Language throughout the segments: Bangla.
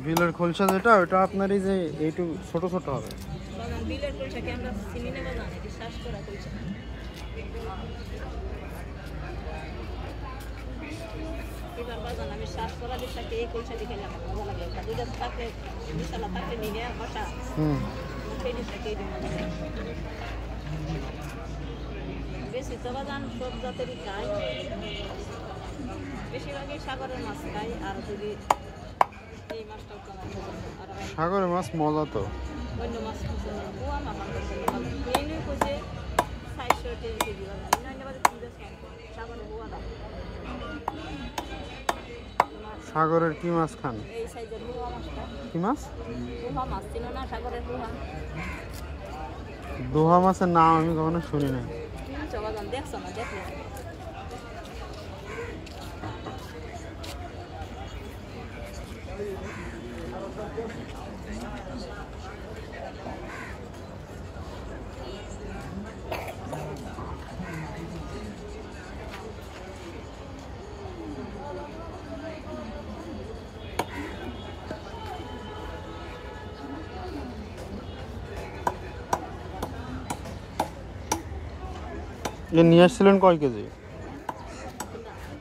বিলের খোলসা যেটা ওটা আপনার এই যে একটু ছোট ছোট হবে। বিলের খোলসাকে আমরা চিনি না বাজান, এটা শ্বাস করা খোলসা। এবার বাজান আমি শ্বাস করা দিকটাকে এই খোলসা দিকে খেলাম, মজা লাগে। দুধের থাকে বিশালা থাকে নিয়ে বসা সেই দিকটাকে এই মজা লাগে। বেশি তো বাজান সব জাতেরই খাই, বেশিরভাগই সাগরের মাছ খাই। আর যদি এই মাছটাও তোমার সাগরের মাছ মজা তো। অন্য মাছ পোয়া মাছ মেনু করছে 400 কেজি সাগরের পোয়া দাম। সাগরের কি মাছ খান? এই সাইজের পোয়া মাছটা। কি মাছ? পোয়া মাছ চিনো না? সাগরের পোয়া। দোহা মাছের নাম আমি কখনো শুনি নাই। দেখছো না? দেখলে এ নিয়ে আসছিলেন কয় কেজি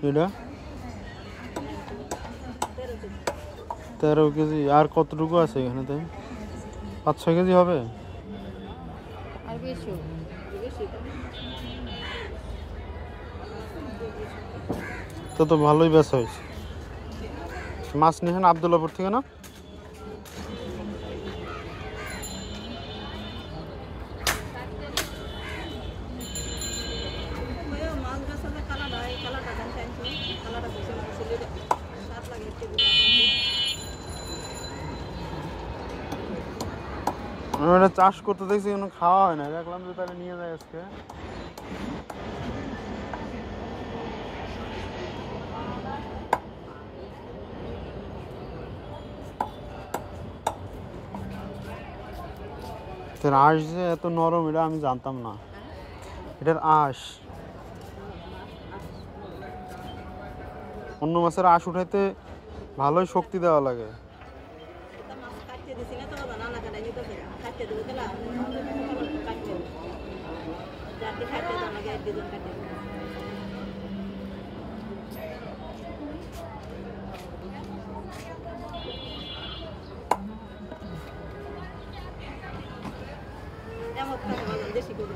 এটা? 13 কেজি। আর কতটুকু আছে এখানে? তাই 5-6 কেজি হবে। আর বেশি তো ভালোই বেচা হয়েছে। মাছ নিয়েছেন আবদুল্লাপুর থেকে না? আমি এটা চাষ করতে দেখছি, কোনো খাওয়া হয় না। দেখলাম যে তাহলে নিয়ে যায় আজকে। এটার আঁশ যে এত নরম এটা আমি জানতাম না। এটার আঁশ, অন্য মাছের আঁশ উঠাইতে ভালোই শক্তি দেওয়া লাগে। দেশি গরু